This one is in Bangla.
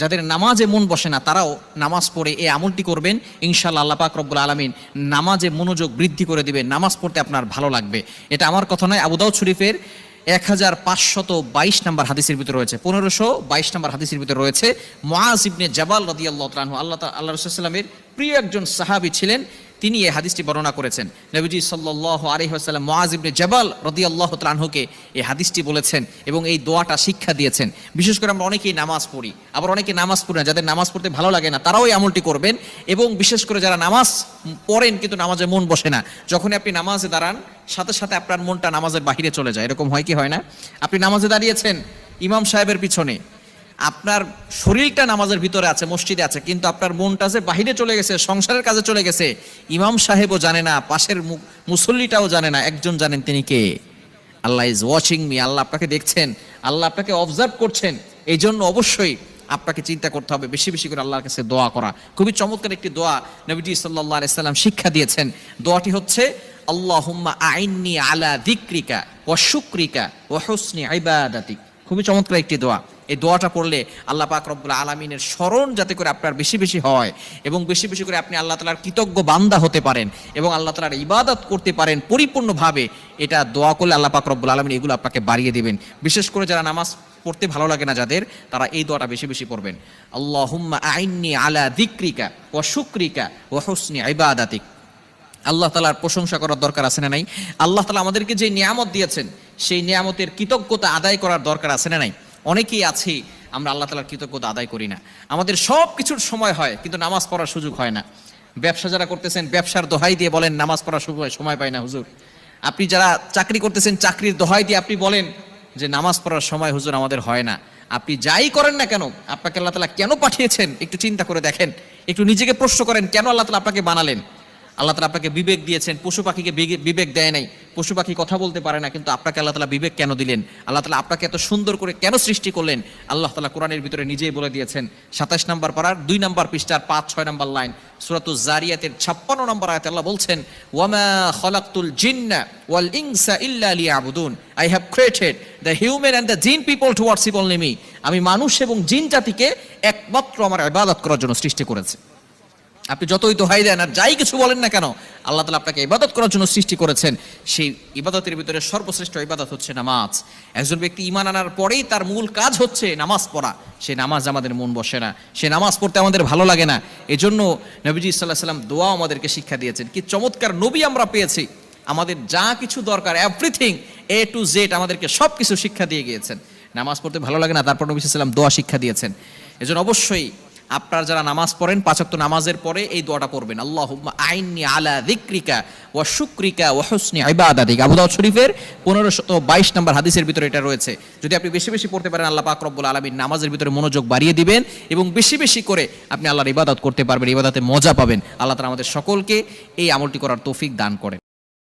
যাদের নামাজে মন বসে না তারাও নামাজ পড়ে এই আমলটি করবেন, ইনশাআল্লাহ আল্লাহ পাক রব্বুল আলামিন নামাজে মনোযোগ বৃদ্ধি করে দিবেন, নামাজ পড়তে আপনার ভালো লাগবে। এটা আমার কথা নয়, আবু দাউদ শরীফের 1522 নম্বর হাদিসের ভিতরে রয়েছে, 1522 নম্বর হাদিসের ভিতরে রয়েছে। মুআজ ইবনে জাবাল রাদিয়াল্লাহু তাআলা আনহু, আল্লাহ রাসূলুল্লাহ সাল্লাল্লাহু আলাইহি ওয়াসাল্লামের প্রিয় একজন সাহাবী ছিলেন, তিনি এই হাদিসটি বর্ণনা করেছেন। নবীজি সাল্লাল্লাহু আলাইহি ওয়াসাল্লাম মুআজ ইবনে জাবাল রাদিয়াল্লাহু তাআলা আনহুকে এই হাদিসটি বলেছেন এবং এই দোয়াটা শিক্ষা দিয়েছেন। বিশেষ করে আমরা অনেকেই নামাজ পড়ি, আবার অনেকে নামাজ পড়ি না, যাদের নামাজ পড়তে ভালো লাগে না তারাও এই আমলটি করবেন। এবং বিশেষ করে যারা নামাজ পড়েন কিন্তু নামাজে মন বসে না, যখনই আপনি নামাজে দাঁড়ান সাথে সাথে আপনার মনটা নামাজের বাহিরে চলে যায়, এরকম হয় কি হয় না? আপনি নামাজে দাঁড়িয়েছেন ইমাম সাহেবের পিছনে, আপনার শরীরটা নামাজের ভিতরে আছে, মসজিদে আছে, কিন্তু আপনার মনটা যে বাহিরে চলে গেছে, সংসারের কাজে চলে গেছে। ইমাম সাহেবও জানে না, পাশের মুসল্লিটাও জানে না, একজন জানেন, তিনি কে? আল্লাহ ইজ ওয়াচিং মি, আল্লাহ আপনাকে দেখছেন, আল্লাহ আপনাকে অবজার্ভ করছেন। এই জন্য অবশ্যই আপনাকে চিন্তা করতে হবে, বেশি বেশি করে আল্লাহর কাছে দোয়া করা। খুবই চমৎকার একটি দোয়া নবীজি সাল্লাল্লাহু আলাইহি সাল্লাম শিক্ষা দিয়েছেন। দোয়াটি হচ্ছে আল্লাহুম্মা আইন্নি আলা যিকরিকা ওয়া শুকরিকা ওয়া হুসনি ইবাদাতিক। খুবই চমৎকার একটি দোয়া। এই দোয়াটা পড়লে আল্লাহ পাক রব্বুল আলামিনের স্মরণ যাতে করে আপনার বেশি বেশি হয় এবং বেশি বেশি করে আপনি আল্লাহ তাআলার কৃতজ্ঞ বান্দা হতে পারেন এবং আল্লাহ তাআলার ইবাদত করতে পারেন পরিপূর্ণভাবে, এটা দোয়া করলে আল্লাহ পাক রব্বুল আলামিন এগুলো আপনাকে বাড়িয়ে দিবেন। বিশেষ করে যারা নামাজ পড়তে ভালো লাগে না যাদের, তারা এই দোয়াটা বেশি বেশি পড়বেন। আল্লাহুম্মা আইন্নি আলা যিকরিকা ওয়া শুকরিকা ওয়া হুসনি ইবাদাতিক। আল্লাহ তাআলার প্রশংসা করার দরকার আছে না নাই? আল্লাহ তাআলা আমাদেরকে যে নিয়ামত দিয়েছেন সেই নিয়ামতের কৃতজ্ঞতা আদায় করার দরকার আছে না নাই? অনেকেই আছি আমরা আল্লাহ তাআলার কৃতজ্ঞতা আদায় করি না। আমাদের সব কিছুর সময় হয় কিন্তু নামাজ পড়ার সুযোগ হয় না। ব্যবসা যারা করতেছেন ব্যবসার দোহাই দিয়ে বলেন নামাজ পড়ার সময় পাই না হুজুর। আপনি যারা চাকরি করতেছেন চাকরির দোহাই দিয়ে আপনি বলেন যে নামাজ পড়ার সময় হুজুর আমাদের হয় না। আপনি যাই করেন না কেন, আপনাকে আল্লাহ তাআলা কেন পাঠিয়েছেন একটু চিন্তা করে দেখেন, একটু নিজেকে প্রশ্ন করেন, কেন আল্লাহ তাআলা আপনাকে বানালেন? আল্লাহ তাআলা আপনাকে বিবেক দিয়েছেন, পশু পাখিকে বিবেক দেয় নাই, পশু পাখি কথা বলতে পারে না, কিন্তু আপনাকে আল্লাহ তাআলা বিবেক কেন দিলেন? আল্লাহ তাআলা আপনাকে এত সুন্দর করে কেন সৃষ্টি করলেন? আল্লাহ তাআলা কোরআনের ভিতরে নিজেই বলে দিয়েছেন। 27 নম্বর পারার 2 নম্বর পৃষ্ঠার 5-6 নম্বর লাইন, সূরাতুজ জারিয়াতের 56 নম্বর আয়াতে আল্লাহ বলছেন, ওয়ামা খালাকতুল জিন্না ওয়াল ইনসা ইল্লা লিয়াবুদুন, I have created the human and the jinn people to worship only me. আমি মানুষ এবং জিন জাতিকে একমাত্র আমার ইবাদত করার জন্য সৃষ্টি করেছি। আপনি যতই দোহাই দেন আর যাই কিছু বলেন না কেন, আল্লাহ তাআলা আপনাকে ইবাদত করার জন্য সৃষ্টি করেছেন। সেই ইবাদতের ভিতরে সর্বশ্রেষ্ঠ ইবাদত হচ্ছে নামাজ। একজন ব্যক্তি ঈমান আনার পরেই তার মূল কাজ হচ্ছে নামাজ পড়া। সেই নামাজ আমাদের মন বসে না, সে নামাজ পড়তে আমাদের ভালো লাগে না। এজন্য নবীজি সাল্লাল্লাহু আলাইহি ওয়াসাল্লাম দোয়া আমাদেরকে শিক্ষা দিয়েছেন। কি চমৎকার নবী আমরা পেয়েছি, আমাদের যা কিছু দরকার এভরিথিং এ টু জেড আমাদেরকে সব কিছু শিক্ষা দিয়ে গিয়েছেন। নামাজ পড়তে ভালো লাগে না, তারপর নবী সাল্লাল্লাহু আলাইহি ওয়াসাল্লাম দোয়া শিক্ষা দিয়েছেন। এজন্য অবশ্যই আপনারা যারা নামাজ পড়েন 5 ওয়াক্ত নামাজের পরে এই দোয়াটা পড়বেন, আল্লাহুম্মা আইন্নি আলা যিকরিকা ওয়া শুকরিকা ওয়া হুসনি ইবাদাতিক। আবু দাউদ শরীফের 1522 নম্বর হাদিসের ভিতরে এটা রয়েছে। যদি আপনি বেশি বেশি পড়তে পারেন আল্লাহ পাক রব্বুল আলামিন নামাজের ভিতরে মনোযোগ বাড়িয়ে দিবেন এবং বেশি বেশি করে আপনি আল্লাহর ইবাদত করতে পারবেন, ইবাদতে মজা পাবেন। আল্লাহ তাআলা আমাদের সকলকে এই আমলটি করার তৌফিক দান করেন।